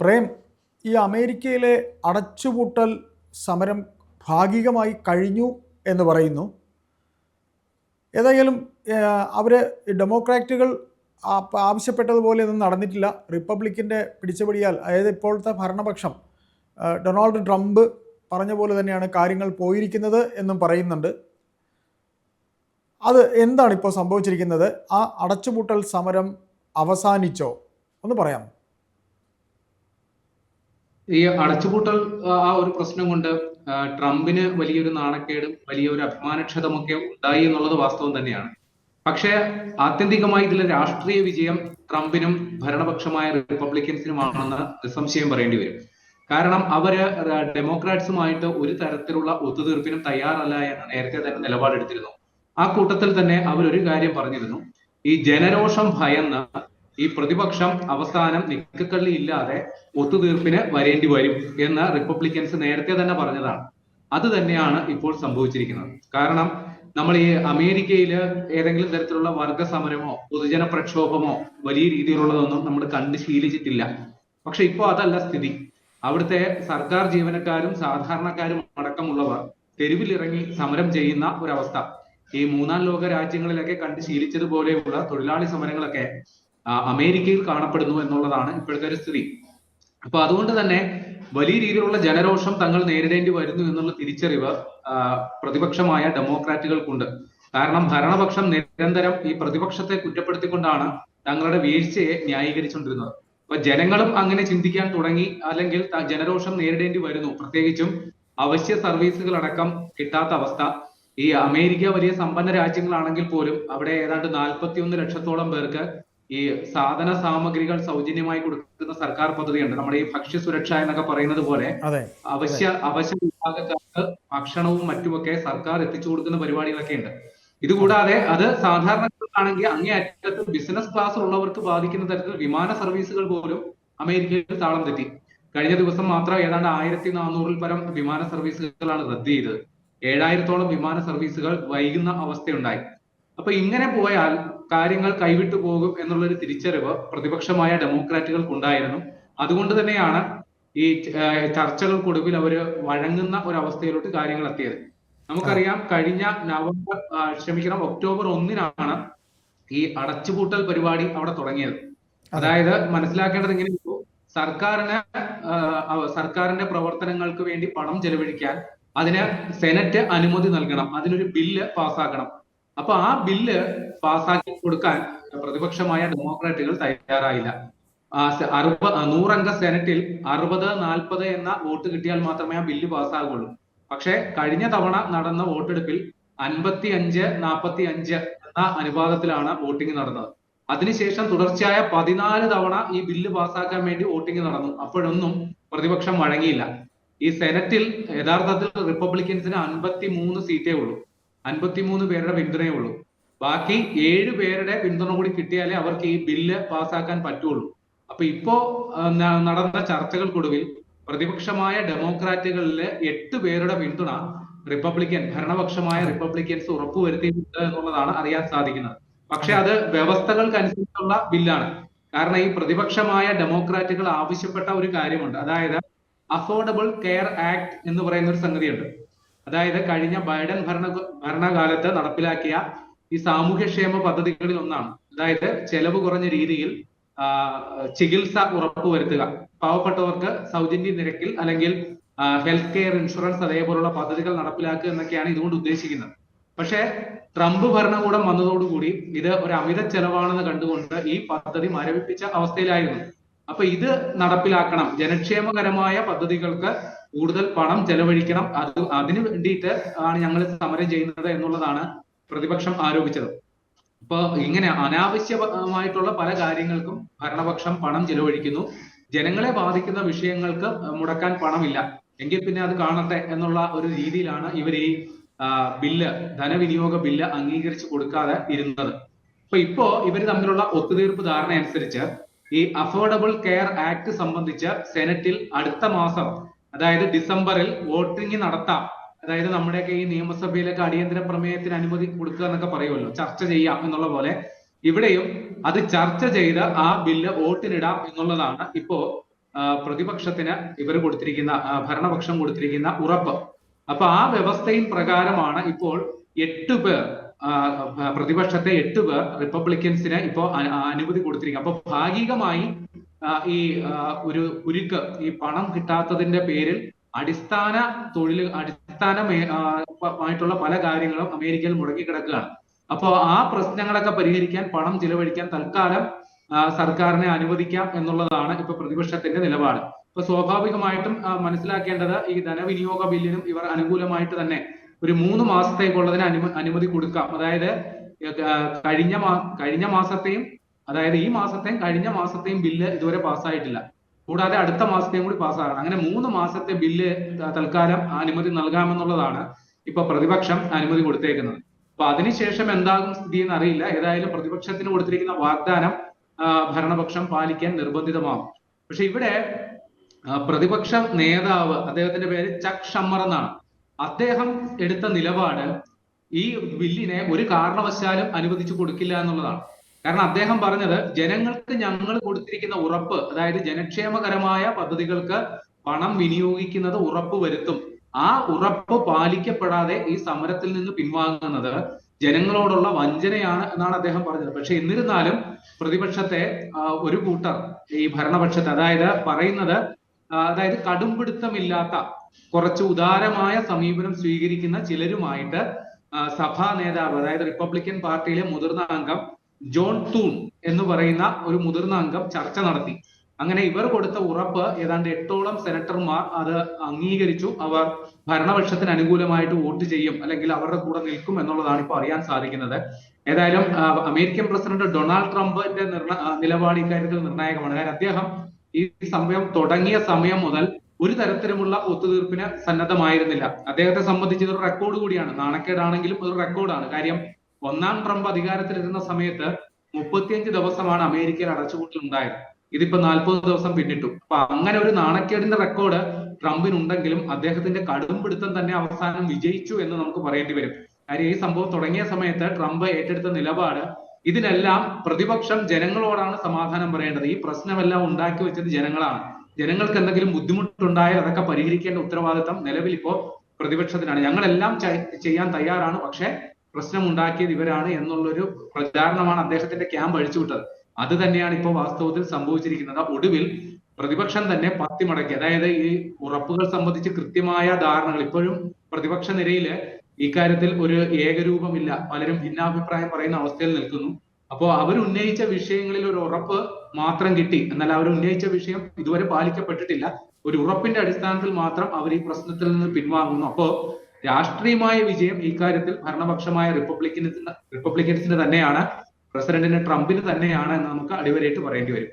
പ്രേം, ഈ അമേരിക്കയിലെ അടച്ചുപൂട്ടൽ സമരം ഭാഗികമായി കഴിഞ്ഞു എന്ന് പറയുന്നു. ഏതായാലും അവർ ഡെമോക്രാറ്റുകൾ ആവശ്യപ്പെട്ടതുപോലെ ഒന്നും നടന്നിട്ടില്ല. റിപ്പബ്ലിക്കിൻ്റെ പിടിച്ചുപടിയാൽ, അതായത് ഇപ്പോഴത്തെ ഭരണപക്ഷം ഡൊണാൾഡ് ട്രംപ് പറഞ്ഞ പോലെ തന്നെയാണ് കാര്യങ്ങൾ പോയിരിക്കുന്നത് എന്നും പറയുന്നുണ്ട്. അത് എന്താണ് ഇപ്പോൾ സംഭവിച്ചിരിക്കുന്നത്? ആ അടച്ചുപൂട്ടൽ സമരം അവസാനിച്ചോ? ഒന്ന് പറയാമോ? ഈ അടച്ചുപൂട്ടൽ ആ ഒരു പ്രശ്നം കൊണ്ട് ട്രംപിന് വലിയൊരു നാണക്കേടും വലിയൊരു അഭിമാനക്ഷതമൊക്കെ ഉണ്ടായി എന്നുള്ളത് വാസ്തവം തന്നെയാണ്. പക്ഷേ ആത്യന്തികമായി ഇതിലെ രാഷ്ട്രീയ വിജയം ട്രംപിനും ഭരണപക്ഷമായ റിപ്പബ്ലിക്കൻസിനുമാണെന്ന് നിസ്സംശയം പറയേണ്ടി വരും. കാരണം അവര് ഡെമോക്രാറ്റ്സുമായിട്ട് ഒരു തരത്തിലുള്ള ഒത്തുതീർപ്പിനും തയ്യാറല്ല എന്ന് നേരത്തെ തന്നെ നിലപാടെടുത്തിരുന്നു. ആ കൂട്ടത്തിൽ തന്നെ അവരൊരു കാര്യം പറഞ്ഞിരുന്നു: ഈ ജനരോഷം ഭയന്ന് ഈ പ്രതിപക്ഷം അവസാനം നിക്കക്കള്ളി ഇല്ലാതെ ഒത്തുതീർപ്പിന് വരേണ്ടി വരും എന്ന് റിപ്പബ്ലിക്കൻസ് നേരത്തെ തന്നെ പറഞ്ഞതാണ്. അത് തന്നെയാണ് ഇപ്പോൾ സംഭവിച്ചിരിക്കുന്നത്. കാരണം നമ്മൾ ഈ അമേരിക്കയില് ഏതെങ്കിലും തരത്തിലുള്ള വർഗ സമരമോ പൊതുജന പ്രക്ഷോഭമോ വലിയ രീതിയിലുള്ളതൊന്നും നമ്മൾ കണ്ട് ശീലിച്ചിട്ടില്ല. പക്ഷെ ഇപ്പോ അതല്ല സ്ഥിതി. അവിടുത്തെ സർക്കാർ ജീവനക്കാരും സാധാരണക്കാരും അടക്കമുള്ളവർ തെരുവിലിറങ്ങി സമരം ചെയ്യുന്ന ഒരവസ്ഥ ഈ മൂന്നാം ലോക രാജ്യങ്ങളിലൊക്കെ കണ്ട് ശീലിച്ചതുപോലെയുള്ള തൊഴിലാളി സമരങ്ങളൊക്കെ അമേരിക്കയിൽ കാണപ്പെടുന്നു എന്നുള്ളതാണ് ഇപ്പോഴത്തെ ഒരു സ്ഥിതി. അപ്പൊ അതുകൊണ്ട് തന്നെ വലിയ രീതിയിലുള്ള ജനരോഷം തങ്ങൾ നേരിടേണ്ടി വരുന്നു എന്നുള്ള തിരിച്ചറിവ് പ്രതിപക്ഷമായ ഡെമോക്രാറ്റുകൾക്കുണ്ട്. കാരണം ഭരണപക്ഷം നിരന്തരം ഈ പ്രതിപക്ഷത്തെ കുറ്റപ്പെടുത്തിക്കൊണ്ടാണ് തങ്ങളുടെ വീഴ്ചയെ ന്യായീകരിച്ചുകൊണ്ടിരുന്നത്. അപ്പൊ ജനങ്ങളും അങ്ങനെ ചിന്തിക്കാൻ തുടങ്ങി, അല്ലെങ്കിൽ ജനരോഷം നേരിടേണ്ടി വരുന്നു. പ്രത്യേകിച്ചും അവശ്യ സർവീസുകൾ അടക്കം കിട്ടാത്ത അവസ്ഥ. ഈ അമേരിക്ക വലിയ സമ്പന്ന രാജ്യങ്ങളാണെങ്കിൽ പോലും അവിടെ ഏതാണ്ട് 41 ലക്ഷത്തോളം പേർക്ക് ഈ സാധന സാമഗ്രികൾ സൗജന്യമായി കൊടുക്കുന്ന സർക്കാർ പദ്ധതിയുണ്ട്. നമ്മുടെ ഈ ഭക്ഷ്യസുരക്ഷ എന്നൊക്കെ പറയുന്നത് പോലെ അവശ്യ വിഭാഗക്കാർക്ക് ഭക്ഷണവും മറ്റുമൊക്കെ സർക്കാർ എത്തിച്ചു കൊടുക്കുന്ന പരിപാടികളൊക്കെ ഉണ്ട്. ഇതുകൂടാതെ അത് സാധാരണക്കാർക്കാണെങ്കിൽ അങ്ങേയറ്റത്ത് ബിസിനസ് ക്ലാസ്സിലുള്ളവർക്ക് ബാധിക്കുന്ന തരത്തിൽ വിമാന സർവീസുകൾ പോലും അമേരിക്കയിൽ താളം തെറ്റി. കഴിഞ്ഞ ദിവസം മാത്രം ഏതാണ്ട് 1400-ൽ പരം വിമാന സർവീസുകളാണ് റദ്ദ് ചെയ്തത്. 7000-ഓളം വിമാന സർവീസുകൾ വൈകുന്ന അവസ്ഥയുണ്ടായി. അപ്പൊ ഇങ്ങനെ പോയാൽ കാര്യങ്ങൾ കൈവിട്ടു പോകും എന്നുള്ളൊരു തിരിച്ചറിവ് പ്രതിപക്ഷമായ ഡെമോക്രാറ്റുകൾക്കുണ്ടായിരുന്നു. അതുകൊണ്ട് തന്നെയാണ് ഈ ചർച്ചകൾക്കൊടുവിൽ അവര് വഴങ്ങുന്ന ഒരവസ്ഥയിലോട്ട് കാര്യങ്ങൾ എത്തിയത്. നമുക്കറിയാം, കഴിഞ്ഞ ഒക്ടോബർ 1-നാണ് ഈ അടച്ചുപൂട്ടൽ പരിപാടി അവിടെ തുടങ്ങിയത്. അതായത് മനസ്സിലാക്കേണ്ടത് ഇങ്ങനെയുള്ളൂ: സർക്കാരിന്റെ പ്രവർത്തനങ്ങൾക്ക് വേണ്ടി പണം ചെലവഴിക്കാൻ അതിന് സെനറ്റ് അനുമതി നൽകണം, അതിനൊരു ബില്ല് പാസ്സാക്കണം. അപ്പൊ ആ ബില്ല് പാസ്സാക്കി കൊടുക്കാൻ പ്രതിപക്ഷമായ ഡെമോക്രാറ്റുകൾ തയ്യാറായില്ല. 100 അംഗ സെനറ്റിൽ 60-40 എന്ന വോട്ട് കിട്ടിയാൽ മാത്രമേ ആ ബില്ല് പാസ്സാകുള്ളൂ. പക്ഷെ കഴിഞ്ഞ തവണ നടന്ന വോട്ടെടുപ്പിൽ 55-45 എന്ന അനുപാതത്തിലാണ് വോട്ടിംഗ് നടന്നത്. അതിനുശേഷം തുടർച്ചയായ 14 തവണ ഈ ബില്ല് പാസ്സാക്കാൻ വേണ്ടി വോട്ടിംഗ് നടന്നു. അപ്പോഴൊന്നും പ്രതിപക്ഷം വഴങ്ങിയില്ല. ഈ സെനറ്റിൽ യഥാർത്ഥത്തിൽ റിപ്പബ്ലിക്കൻസിന് 53 സീറ്റേ ഉള്ളൂ, 53 പേരുടെ പിന്തുണയേ ഉള്ളൂ. ബാക്കി 7 പേരുടെ പിന്തുണ കൂടി കിട്ടിയാലേ അവർക്ക് ഈ ബില്ല് പാസ്സാക്കാൻ പറ്റുള്ളൂ. അപ്പൊ ഇപ്പോ നടന്ന ചർച്ചകൾക്കൊടുവിൽ പ്രതിപക്ഷമായ ഡെമോക്രാറ്റുകളിലെ 8 പേരുടെ പിന്തുണ ഭരണപക്ഷമായ റിപ്പബ്ലിക്കൻസ് ഉറപ്പുവരുത്തിയിട്ടുണ്ട് എന്നുള്ളതാണ് അറിയാൻ സാധിക്കുന്നത്. പക്ഷെ അത് വ്യവസ്ഥകൾക്കനുസരിച്ചുള്ള ബില്ലാണ്. കാരണം ഈ പ്രതിപക്ഷമായ ഡെമോക്രാറ്റുകൾ ആവശ്യപ്പെട്ട ഒരു കാര്യമുണ്ട്. അതായത് അഫോർഡബിൾ കെയർ ആക്ട് എന്ന് പറയുന്ന ഒരു സംഗതിയുണ്ട്. അതായത് കഴിഞ്ഞ ബൈഡൻ ഭരണകാലത്ത് നടപ്പിലാക്കിയ ഈ സാമൂഹ്യക്ഷേമ പദ്ധതികളിൽ ഒന്നാണ്. അതായത് ചെലവ് കുറഞ്ഞ രീതിയിൽ ചികിത്സ ഉറപ്പുവരുത്തുക, പാവപ്പെട്ടവർക്ക് സൗജന്യ നിരക്കിൽ അല്ലെങ്കിൽ ഹെൽത്ത് കെയർ ഇൻഷുറൻസ് അതേപോലുള്ള പദ്ധതികൾ നടപ്പിലാക്കുക എന്നൊക്കെയാണ് ഇതുകൊണ്ട് ഉദ്ദേശിക്കുന്നത്. പക്ഷെ ട്രംപ് ഭരണകൂടം വന്നതോടുകൂടി ഇത് ഒരു അമിത ചെലവാണെന്ന് കണ്ടുകൊണ്ട് ഈ പദ്ധതി മരവിപ്പിച്ച അവസ്ഥയിലായിരുന്നു. അപ്പൊ ഇത് നടപ്പിലാക്കണം, ജനക്ഷേമകരമായ പദ്ധതികൾക്ക് കൂടുതൽ പണം ചെലവഴിക്കണം, അതിനു വേണ്ടിയിട്ട് ആണ് ഞങ്ങൾ സമരം ചെയ്യുന്നത് എന്നുള്ളതാണ് പ്രതിപക്ഷം ആരോപിച്ചത്. അപ്പൊ ഇങ്ങനെ അനാവശ്യമായിട്ടുള്ള പല കാര്യങ്ങൾക്കും ഭരണപക്ഷം പണം ചെലവഴിക്കുന്നു. ജനങ്ങളെ ബാധിക്കുന്ന വിഷയങ്ങൾക്ക് മുടക്കാൻ പണമില്ല, എങ്കിൽ പിന്നെ അത് കാണട്ടെ എന്നുള്ള ഒരു രീതിയിലാണ് ഇവർ ഈ ബില്ല്, ധനവിനിയോഗ ബില്ല് അംഗീകരിച്ചു കൊടുക്കാതെ ഇരുന്നത്. ഇപ്പോ ഇവർ തമ്മിലുള്ള ഒത്തുതീർപ്പ് ധാരണ അനുസരിച്ച് ഈ അഫോർഡബിൾ കെയർ ആക്ട് സംബന്ധിച്ച് സെനറ്റിൽ അടുത്ത മാസം, അതായത് ഡിസംബറിൽ വോട്ടിംഗ് നടത്താം. അതായത് നമ്മുടെയൊക്കെ ഈ നിയമസഭയിലൊക്കെ അടിയന്തര പ്രമേയത്തിന് അനുമതി കൊടുക്കുക എന്നൊക്കെ പറയുമല്ലോ, ചർച്ച ചെയ്യാം എന്നുള്ള പോലെ ഇവിടെയും അത് ചർച്ച ചെയ്ത് ആ ബില്ല് വോട്ടിനിടാം എന്നുള്ളതാണ് ഇപ്പോ പ്രതിപക്ഷത്തിന് ഇവർ കൊടുത്തിരിക്കുന്ന ഭരണപക്ഷം കൊടുത്തിരിക്കുന്ന ഉറപ്പ്. അപ്പൊ ആ വ്യവസ്ഥയിൽ പ്രകാരമാണ് ഇപ്പോൾ 8 പേർ പ്രതിപക്ഷത്തെ 8 പേർ റിപ്പബ്ലിക്കൻസിന് ഇപ്പോ അനുമതി കൊടുത്തിരിക്കുന്നത്. അപ്പൊ ഭാഗികമായി ഈ ഒരു കുരുക്ക്, ഈ പണം കിട്ടാത്തതിന്റെ പേരിൽ അടിസ്ഥാനമായിട്ടുള്ള പല കാര്യങ്ങളും അമേരിക്കയിൽ മുടങ്ങിക്കിടക്കുകയാണ്. അപ്പോ ആ പ്രശ്നങ്ങളൊക്കെ പരിഹരിക്കാൻ പണം ചിലവഴിക്കാൻ തൽക്കാലം സർക്കാരിനെ അനുവദിക്കാം എന്നുള്ളതാണ് ഇപ്പൊ പ്രതിപക്ഷത്തിന്റെ നിലപാട്. ഇപ്പൊ സ്വാഭാവികമായിട്ടും മനസ്സിലാക്കേണ്ടത് ഈ ധനവിനിയോഗ ബില്ലിനും ഇവർ അനുകൂലമായിട്ട് തന്നെ ഒരു 3 മാസത്തേക്കുള്ളതിന് അനുമതി കൊടുക്കാം. അതായത് കഴിഞ്ഞ മാസത്തെയും, അതായത് ഈ മാസത്തെയും കഴിഞ്ഞ മാസത്തെയും ബില്ല് ഇതുവരെ പാസ്സായിട്ടില്ല. കൂടാതെ അടുത്ത മാസത്തെയും കൂടി പാസ്സാകണം. അങ്ങനെ 3 മാസത്തെ ബില്ല് തൽക്കാലം അനുമതി നൽകാമെന്നുള്ളതാണ് ഇപ്പൊ പ്രതിപക്ഷം അനുമതി കൊടുത്തേക്കുന്നത്. അപ്പൊ അതിനുശേഷം എന്താകും സ്ഥിതി എന്ന് അറിയില്ല. ഏതായാലും പ്രതിപക്ഷത്തിന് കൊടുത്തിരിക്കുന്ന വാഗ്ദാനം ഭരണപക്ഷം പാലിക്കാൻ നിർബന്ധിതമാകും. പക്ഷെ ഇവിടെ പ്രതിപക്ഷ നേതാവ്, അദ്ദേഹത്തിന്റെ പേര് ചക്ക് ഷമ്മർ എന്നാണ്, അദ്ദേഹം എടുത്ത നിലപാട് ഈ ബില്ലിനെ ഒരു കാരണവശാലും അനുവദിച്ചു കൊടുക്കില്ല എന്നുള്ളതാണ്. കാരണം അദ്ദേഹം പറഞ്ഞത്, ജനങ്ങൾക്ക് ഞങ്ങൾ കൊടുത്തിരിക്കുന്ന ഉറപ്പ്, അതായത് ജനക്ഷേമകരമായ പദ്ധതികൾക്ക് പണം വിനിയോഗിക്കുന്നത് ഉറപ്പ് വരുത്തും. ആ ഉറപ്പ് പാലിക്കപ്പെടാതെ ഈ സമരത്തിൽ നിന്ന് പിൻവാങ്ങുന്നത് ജനങ്ങളോടുള്ള വഞ്ചനയാണ് എന്നാണ് അദ്ദേഹം പറഞ്ഞത്. പക്ഷെ എന്നിരുന്നാലും പ്രതിപക്ഷത്തെ ഒരു കൂട്ടർ ഈ ഭരണപക്ഷത്തെ, അതായത് പറയുന്നത്, അതായത് കടുംപിടുത്തമില്ലാത്ത കുറച്ച് ഉദാരമായ സമീപനം സ്വീകരിക്കുന്ന ചിലരുമായിട്ട് സഭാ നേതാവ്, അതായത് റിപ്പബ്ലിക്കൻ പാർട്ടിയിലെ മുതിർന്ന അംഗം ജോൺ തൂൺ എന്ന് പറയുന്ന ഒരു മുതിർന്ന അംഗം ചർച്ച നടത്തി. അങ്ങനെ ഇവർ കൊടുത്ത ഉറപ്പ് ഏതാണ്ട് 8ഓളം സെനറ്റർമാർ അത് അംഗീകരിച്ചു. അവർ ഭരണപക്ഷത്തിന് അനുകൂലമായിട്ട് വോട്ട് ചെയ്യും, അല്ലെങ്കിൽ അവരുടെ കൂടെ നിൽക്കും എന്നുള്ളതാണ് ഇപ്പോൾ അറിയാൻ സാധിക്കുന്നത്. ഏതായാലും അമേരിക്കൻ പ്രസിഡന്റ് ഡൊണാൾഡ് ട്രംപിന്റെ നിലപാട് ഇക്കാര്യത്തിൽ നിർണായകമാണ്. കാരണം അദ്ദേഹം ഈ സമയം തുടങ്ങിയ സമയം മുതൽ ഒരു തരത്തിലുമുള്ള ഒത്തുതീർപ്പിന് സന്നദ്ധമായിരുന്നില്ല. അദ്ദേഹത്തെ സംബന്ധിച്ച് ഇതൊരു റെക്കോർഡ് കൂടിയാണ്, നാണക്കേടാണെങ്കിലും ഒരു റെക്കോർഡാണ്. കാര്യം ഒന്നാം ട്രംപ് അധികാരത്തിലിരുന്ന സമയത്ത് 35 ദിവസമാണ് അമേരിക്കയിൽ അടച്ചുപൂട്ടൽ ഉണ്ടായത്. ഇതിപ്പോ 40 ദിവസം പിന്നിട്ടു. അപ്പൊ അങ്ങനെ ഒരു നാണക്കേടിന്റെ റെക്കോർഡ് ട്രംപിനുണ്ടെങ്കിലും അദ്ദേഹത്തിന്റെ കടുംപിടുത്തം തന്നെ അവസാനം വിജയിച്ചു എന്ന് നമുക്ക് പറയേണ്ടി വരും. കാര്യം ഈ സംഭവം തുടങ്ങിയ സമയത്ത് ട്രംപ് ഏറ്റെടുത്ത നിലപാട്, ഇതിനെല്ലാം പ്രതിപക്ഷം ജനങ്ങളോടാണ് സമാധാനം പറയേണ്ടത്, ഈ പ്രശ്നമെല്ലാം ഉണ്ടാക്കി വെച്ചത് ജനങ്ങളാണ്, ജനങ്ങൾക്ക് എന്തെങ്കിലും ബുദ്ധിമുട്ടുണ്ടായാൽ അതൊക്കെ പരിഹരിക്കേണ്ട ഉത്തരവാദിത്തം നിലവിൽ ഇപ്പോ പ്രതിപക്ഷത്തിനാണ്, ഞങ്ങളെല്ലാം ചെയ്യാൻ തയ്യാറാണ്, പക്ഷെ പ്രശ്നം ഉണ്ടാക്കിയത് ഇവരാണ് എന്നുള്ളൊരു പ്രചാരണമാണ് അദ്ദേഹത്തിന്റെ ക്യാമ്പ് അഴിച്ചുവിട്ടത്. അത് തന്നെയാണ് ഇപ്പോൾ വാസ്തവത്തിൽ സംഭവിച്ചിരിക്കുന്നത്. ഒടുവിൽ പ്രതിപക്ഷം തന്നെ പത്തി മടക്കി. അതായത് ഈ ഉറപ്പുകൾ സംബന്ധിച്ച് കൃത്യമായ ധാരണകൾ ഇപ്പോഴും പ്രതിപക്ഷ നിരയില് ഇക്കാര്യത്തിൽ ഒരു ഏകരൂപമില്ല, പലരും ഭിന്നാഭിപ്രായം പറയുന്ന അവസ്ഥയിൽ നിൽക്കുന്നു. അപ്പോൾ അവർ ഉന്നയിച്ച വിഷയങ്ങളിൽ ഒരു ഉറപ്പ് മാത്രം കിട്ടി, എന്നാൽ അവർ ഉന്നയിച്ച വിഷയം ഇതുവരെ പാലിക്കപ്പെട്ടിട്ടില്ല. ഒരു ഉറപ്പിന്റെ അടിസ്ഥാനത്തിൽ മാത്രം അവർ ഈ പ്രശ്നത്തിൽ നിന്ന് പിൻവാങ്ങുന്നു. അപ്പോ രാഷ്ട്രീയമായ വിജയം ഇക്കാര്യത്തിൽ ഭരണപക്ഷമായ റിപ്പബ്ലിക്കൻസിന് തന്നെയാണ്, പ്രസിഡന്റിന് ട്രംപിന് തന്നെയാണ് എന്ന് നമുക്ക് അടിവരയിട്ട് പറയേണ്ടി വരും.